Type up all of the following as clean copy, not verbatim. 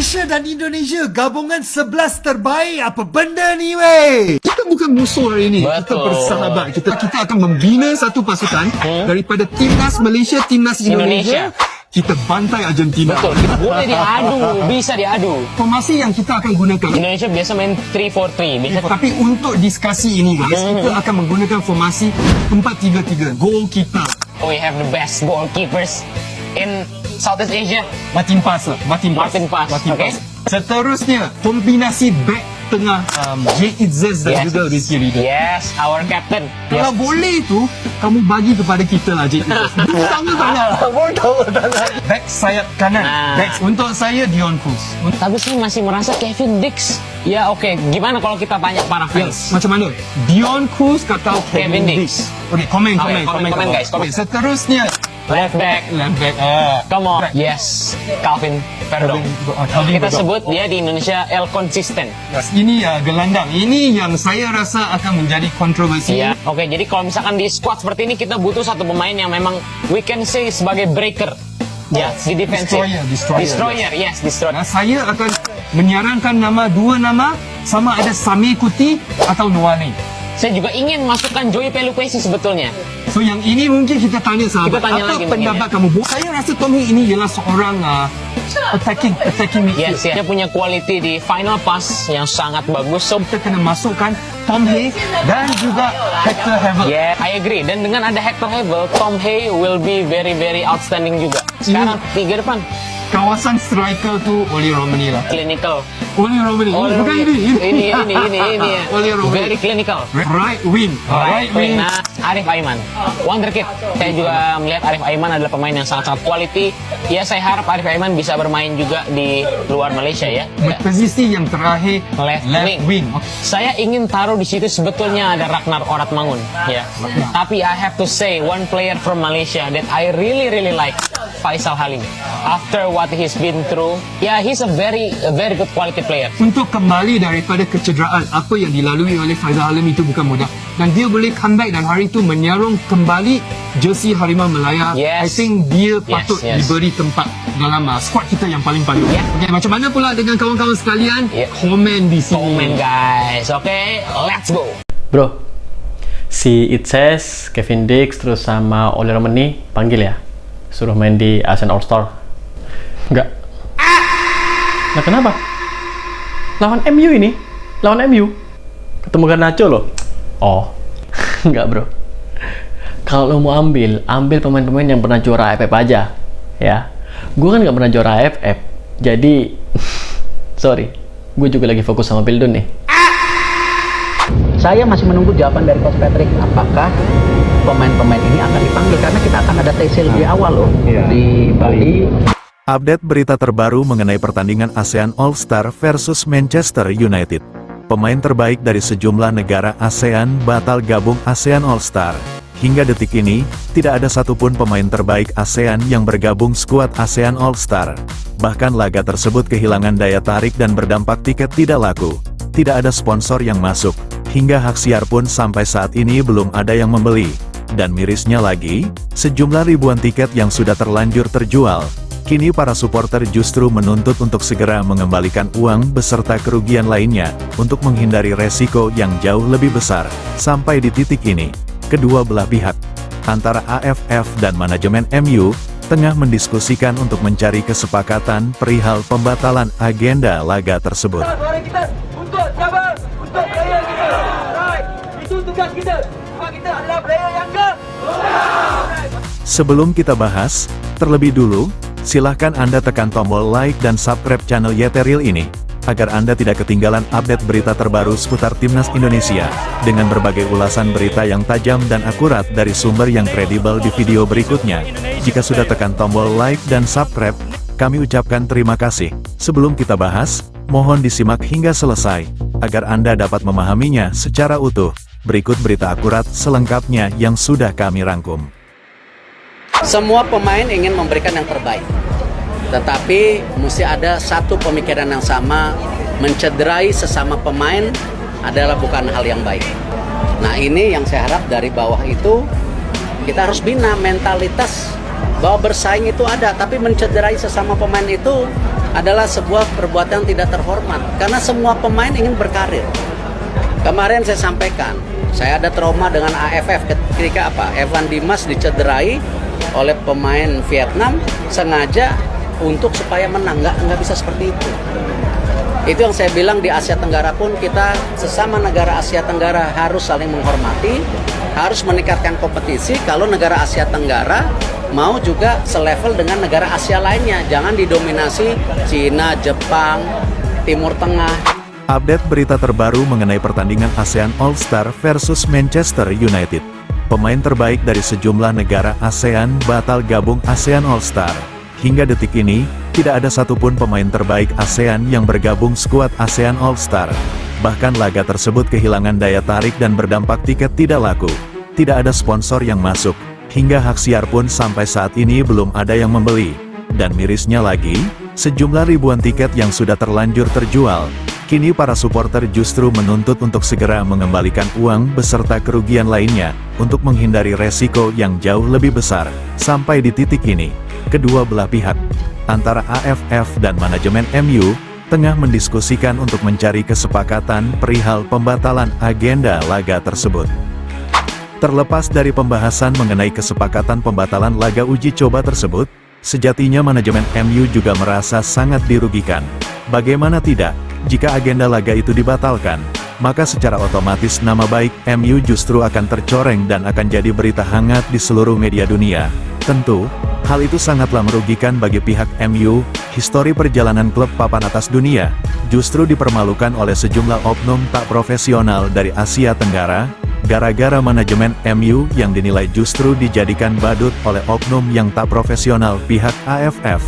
Malaysia dan Indonesia gabungan 11 terbaik. Apa benda ni weh? Kita bukan musuh hari ini. Kita Betul. bersahabat. Kita akan membina satu pasukan daripada timnas Malaysia, timnas Indonesia. Kita bantai Argentina. Betul, kita boleh diadu, bisa diadu. Formasi yang kita akan gunakan. Indonesia biasa main 3-4-3. Bisa Tapi untuk diskusi ini guys, kita akan menggunakan formasi 4-3-3. Goalkeeper. we have the best goalkeepers in Southeast Asia. Martin Pass lah. Martin Pass, okay. Seterusnya, kombinasi back tengah J. Izzez dan juga Rizky Ridho. Yes, our captain. Kalau boleh tu, kamu bagi kepada kita lah J. Izzez. Back sayap kanan. Back untuk saya Dion Cruz. Tapi saya masih merasa Kevin Dix. Ya oke, gimana kalau kita tanya para fans? Macam mana? Dion Cruz atau Kevin Dix? Oke, komen guys, komen. Seterusnya, Left back. Come on. Yes, Calvin Verdong. Kita sebut dia di Indonesia El Consistent. Ini gelandang. Ini yang saya rasa akan menjadi kontroversi. Iya. Oke, jadi kalau misalkan di squad seperti ini kita butuh satu pemain yang memang we can say sebagai breaker. Ya, di defensive. Destroyer. Yes, destroyer. Nah, saya akan menyarankan dua nama, sama ada Sami Kuti atau Noane. Saya juga ingin masukkan Joey Pelupesi sebetulnya. So yang ini mungkin kita tanya sahabat, Kita tanya apa lagi pendapat mungkin, kamu? Saya rasa Tommy ini ialah seorang attacking midfield. Yes, dia punya quality di final pass yang sangat bagus. So, Kita kena masukkan Tom Hay dan juga Hector Havel. yeah, I agree. Dan dengan ada Hector Havel, Tom Hay will be very very outstanding juga. Sekarang tiga depan, Kawasan striker tu Oli Romani lah. clinical. Oli Romani. Bukan ini. Ini. Oli Romani. Very clinical. Right wing. Right wing. Nah, Arif Aiman, wonderkid. Saya juga melihat Arif Aiman adalah pemain yang sangat-sangat quality. Ya, saya harap Arif Aiman bisa bermain juga di luar Malaysia ya. Posisi yang terakhir Left wing. Saya ingin taruh di situ sebetulnya ada Ragnar Oratmangun, ya. Tapi I have to say one player from Malaysia that I really like, Faisal Halim. After what he's been through, yeah, he's a very good quality player. Untuk kembali daripada kecederaan, apa yang dilalui oleh Faisal Halim itu bukan mudah. Dan dia boleh comeback dan hari itu menyarung kembali jersey Harimau Melaya. Yes. I think dia patut Yes. diberi tempat dalam squad kita yang paling paling. Yeah. Okay, macam mana pula dengan kawan-kawan sekalian? Yeah. Komen di sini. Komen guys, oke, let's go. Bro, si Itzes, Kevin Dix, terus sama Oli Romani panggil ya? Suruh main di ASEAN All Star. Enggak. Nah kenapa? Lawan MU ini? Lawan MU? Ketemu Garnacho loh? Oh, enggak bro. Kalau lo mau ambil pemain-pemain yang pernah juara AFF aja. Ya, gue kan nggak pernah juara AFF. Jadi, sorry. Gue juga lagi fokus sama Pildun nih. Saya masih menunggu jawaban dari Coach Patrick, apakah pemain-pemain ini akan dipanggil, karena kita akan ada TC lebih awal loh di Bali. Update berita terbaru mengenai pertandingan ASEAN All-Star versus Manchester United. Pemain terbaik dari sejumlah negara ASEAN batal gabung ASEAN All-Star. Hingga detik ini, tidak ada satupun pemain terbaik ASEAN yang bergabung skuad ASEAN All-Star. Bahkan laga tersebut kehilangan daya tarik dan berdampak tiket tidak laku. Tidak ada sponsor yang masuk. Hingga hak siar pun sampai saat ini belum ada yang membeli. Dan mirisnya lagi, sejumlah ribuan tiket yang sudah terlanjur terjual. Kini para supporter justru menuntut untuk segera mengembalikan uang beserta kerugian lainnya, untuk menghindari resiko yang jauh lebih besar. Sampai di titik ini, kedua belah pihak, antara AFF dan manajemen MU, tengah mendiskusikan untuk mencari kesepakatan perihal pembatalan agenda laga tersebut. Suara kita untuk sabar, untuk player kita. Right. Itu tugas kita. Sebab kita adalah player yang ke. Sebelum kita bahas, terlebih dulu, silahkan Anda tekan tombol like dan subscribe channel Yeteril ini, agar Anda tidak ketinggalan update berita terbaru seputar Timnas Indonesia, dengan berbagai ulasan berita yang tajam dan akurat dari sumber yang kredibel di video berikutnya. Jika sudah tekan tombol like dan subscribe, kami ucapkan terima kasih. Sebelum kita bahas, mohon disimak hingga selesai, agar Anda dapat memahaminya secara utuh. Berikut berita akurat selengkapnya yang sudah kami rangkum. Semua pemain ingin memberikan yang terbaik, tetapi mesti ada satu pemikiran yang sama. Mencederai sesama pemain adalah bukan hal yang baik. Nah, ini yang saya harap dari bawah itu, kita harus bina mentalitas bahwa bersaing itu ada, tapi mencederai sesama pemain itu adalah sebuah perbuatan tidak terhormat karena semua pemain ingin berkarir. Kemarin saya sampaikan, saya ada trauma dengan AFF ketika Evan Dimas dicederai oleh pemain Vietnam sengaja untuk supaya menang. Nggak bisa seperti itu. Itu yang saya bilang, di Asia Tenggara pun kita sesama negara Asia Tenggara harus saling menghormati, harus meningkatkan kompetisi. Kalau negara Asia Tenggara mau juga selevel dengan negara Asia lainnya, jangan didominasi Cina, Jepang, Timur Tengah. Update berita terbaru mengenai pertandingan ASEAN All-Star versus Manchester United. Pemain terbaik dari sejumlah negara ASEAN batal gabung ASEAN All-Star. Hingga detik ini, tidak ada satupun pemain terbaik ASEAN yang bergabung skuad ASEAN All-Star. Bahkan laga tersebut kehilangan daya tarik dan berdampak tiket tidak laku. Tidak ada sponsor yang masuk. Hingga hak siar pun sampai saat ini belum ada yang membeli. Dan mirisnya lagi, sejumlah ribuan tiket yang sudah terlanjur terjual. Kini para supporter justru menuntut untuk segera mengembalikan uang beserta kerugian lainnya, untuk menghindari resiko yang jauh lebih besar. Sampai di titik ini, kedua belah pihak, antara AFF dan manajemen MU, tengah mendiskusikan untuk mencari kesepakatan perihal pembatalan agenda laga tersebut. Terlepas dari pembahasan mengenai kesepakatan pembatalan laga uji coba tersebut, sejatinya manajemen MU juga merasa sangat dirugikan. Bagaimana tidak? Jika agenda laga itu dibatalkan, maka secara otomatis nama baik MU justru akan tercoreng dan akan jadi berita hangat di seluruh media dunia. Tentu, hal itu sangatlah merugikan bagi pihak MU. Histori perjalanan klub papan atas dunia justru dipermalukan oleh sejumlah oknum tak profesional dari Asia Tenggara, gara-gara manajemen MU yang dinilai justru dijadikan badut oleh oknum yang tak profesional pihak AFF.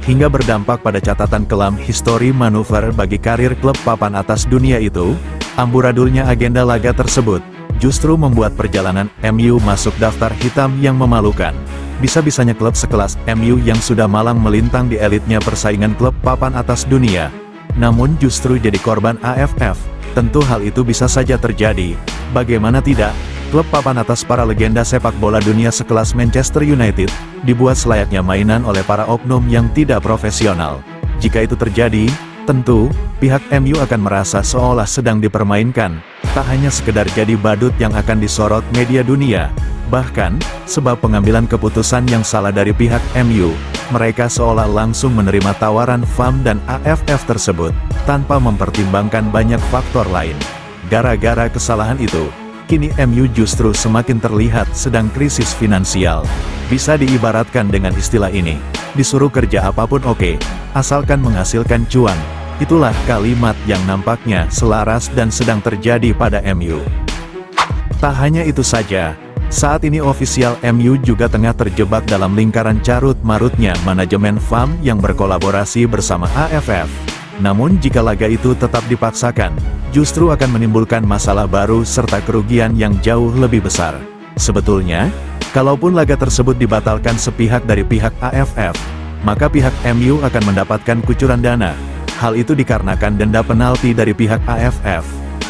Hingga berdampak pada catatan kelam histori manuver bagi karir klub papan atas dunia itu. Amburadulnya agenda laga tersebut justru membuat perjalanan MU masuk daftar hitam yang memalukan. Bisa-bisanya klub sekelas MU yang sudah malang melintang di elitnya persaingan klub papan atas dunia, namun justru jadi korban AFF. Tentu hal itu bisa saja terjadi. Bagaimana tidak? Klub papan atas para legenda sepak bola dunia sekelas Manchester United, dibuat selayaknya mainan oleh para oknum yang tidak profesional. Jika itu terjadi, tentu, pihak MU akan merasa seolah sedang dipermainkan, tak hanya sekedar jadi badut yang akan disorot media dunia. Bahkan, sebab pengambilan keputusan yang salah dari pihak MU, mereka seolah langsung menerima tawaran FAM dan AFF tersebut, tanpa mempertimbangkan banyak faktor lain. Gara-gara kesalahan itu, kini MU justru semakin terlihat sedang krisis finansial. Bisa diibaratkan dengan istilah ini, disuruh kerja apapun oke, asalkan menghasilkan cuan. Itulah kalimat yang nampaknya selaras dan sedang terjadi pada MU. Tak hanya itu saja, saat ini ofisial MU juga tengah terjebak dalam lingkaran carut-marutnya manajemen FAM yang berkolaborasi bersama AFF. Namun jika laga itu tetap dipaksakan, justru akan menimbulkan masalah baru serta kerugian yang jauh lebih besar. Sebetulnya, kalaupun laga tersebut dibatalkan sepihak dari pihak AFF, maka pihak MU akan mendapatkan kucuran dana. Hal itu dikarenakan denda penalti dari pihak AFF.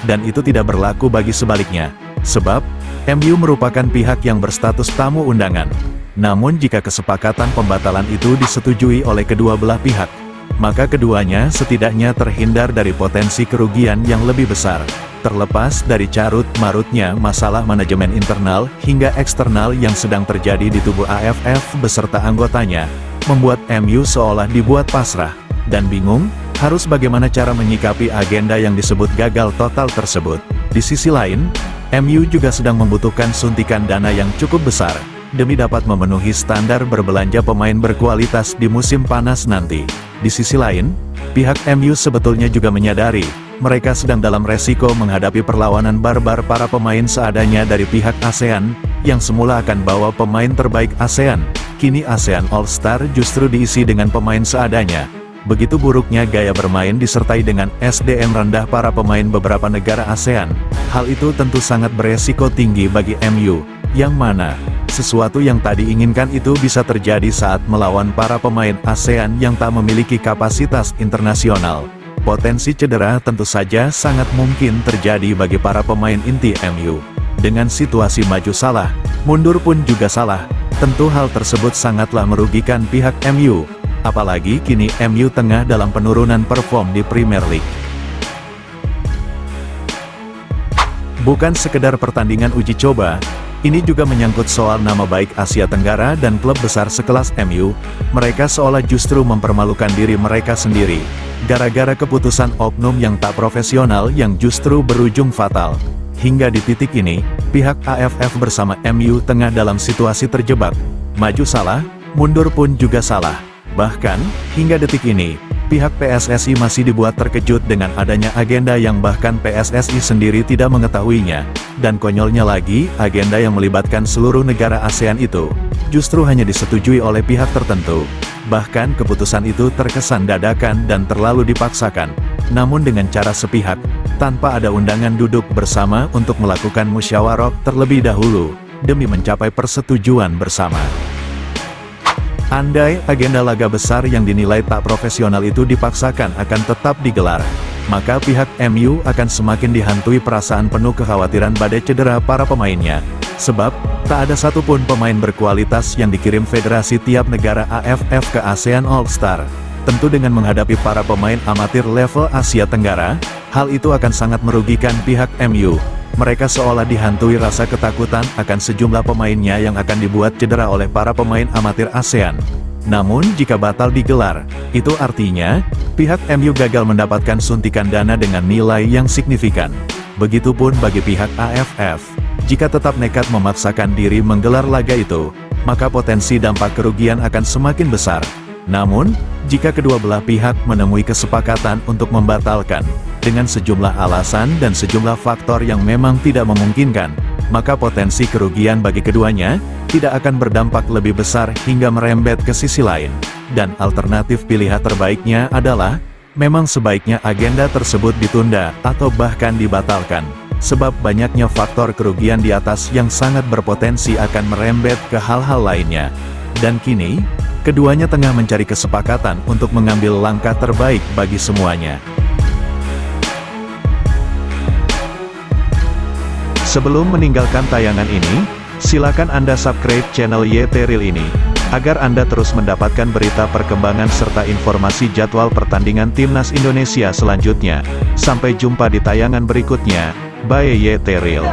Dan itu tidak berlaku bagi sebaliknya. Sebab, MU merupakan pihak yang berstatus tamu undangan. Namun jika kesepakatan pembatalan itu disetujui oleh kedua belah pihak, maka keduanya setidaknya terhindar dari potensi kerugian yang lebih besar. Terlepas dari carut-marutnya masalah manajemen internal hingga eksternal yang sedang terjadi di tubuh AFF beserta anggotanya, membuat MU seolah dibuat pasrah dan bingung harus bagaimana cara menyikapi agenda yang disebut gagal total tersebut. Di sisi lain, MU juga sedang membutuhkan suntikan dana yang cukup besar demi dapat memenuhi standar berbelanja pemain berkualitas di musim panas nanti. Di sisi lain, pihak MU sebetulnya juga menyadari, mereka sedang dalam resiko menghadapi perlawanan barbar para pemain seadanya dari pihak ASEAN, yang semula akan bawa pemain terbaik ASEAN. Kini ASEAN All-Star justru diisi dengan pemain seadanya. Begitu buruknya gaya bermain disertai dengan SDM rendah para pemain beberapa negara ASEAN. Hal itu tentu sangat beresiko tinggi bagi MU, yang mana sesuatu yang tadi inginkan itu bisa terjadi saat melawan para pemain ASEAN yang tak memiliki kapasitas internasional. Potensi cedera tentu saja sangat mungkin terjadi bagi para pemain inti MU. Dengan situasi maju salah, mundur pun juga salah, tentu hal tersebut sangatlah merugikan pihak MU. Apalagi kini MU tengah dalam penurunan perform di Premier League. Bukan sekedar pertandingan uji coba, ini juga menyangkut soal nama baik Asia Tenggara dan klub besar sekelas MU. Mereka seolah justru mempermalukan diri mereka sendiri, gara-gara keputusan oknum yang tak profesional yang justru berujung fatal. Hingga di titik ini, pihak AFF bersama MU tengah dalam situasi terjebak. Maju salah, mundur pun juga salah. Bahkan, hingga detik ini, pihak PSSI masih dibuat terkejut dengan adanya agenda yang bahkan PSSI sendiri tidak mengetahuinya. Dan konyolnya lagi, agenda yang melibatkan seluruh negara ASEAN itu, justru hanya disetujui oleh pihak tertentu. Bahkan keputusan itu terkesan dadakan dan terlalu dipaksakan, namun dengan cara sepihak, tanpa ada undangan duduk bersama untuk melakukan musyawarah terlebih dahulu, demi mencapai persetujuan bersama. Andai agenda laga besar yang dinilai tak profesional itu dipaksakan akan tetap digelar, maka pihak MU akan semakin dihantui perasaan penuh kekhawatiran badai cedera para pemainnya. Sebab, tak ada satupun pemain berkualitas yang dikirim federasi tiap negara AFF ke ASEAN All-Star. Tentu dengan menghadapi para pemain amatir level Asia Tenggara, hal itu akan sangat merugikan pihak MU. Mereka seolah dihantui rasa ketakutan akan sejumlah pemainnya yang akan dibuat cedera oleh para pemain amatir ASEAN. Namun jika batal digelar, itu artinya, pihak MU gagal mendapatkan suntikan dana dengan nilai yang signifikan. Begitupun bagi pihak AFF. Jika tetap nekat memaksakan diri menggelar laga itu, maka potensi dampak kerugian akan semakin besar. Namun, jika kedua belah pihak menemui kesepakatan untuk membatalkan, dengan sejumlah alasan dan sejumlah faktor yang memang tidak memungkinkan, maka potensi kerugian bagi keduanya tidak akan berdampak lebih besar hingga merembet ke sisi lain. Dan alternatif pilihan terbaiknya adalah, memang sebaiknya agenda tersebut ditunda atau bahkan dibatalkan, sebab banyaknya faktor kerugian di atas yang sangat berpotensi akan merembet ke hal-hal lainnya. Dan kini, keduanya tengah mencari kesepakatan untuk mengambil langkah terbaik bagi semuanya. Sebelum meninggalkan tayangan ini, silakan Anda subscribe channel YT Real ini, agar Anda terus mendapatkan berita perkembangan serta informasi jadwal pertandingan Timnas Indonesia selanjutnya. Sampai jumpa di tayangan berikutnya, bye YT Real.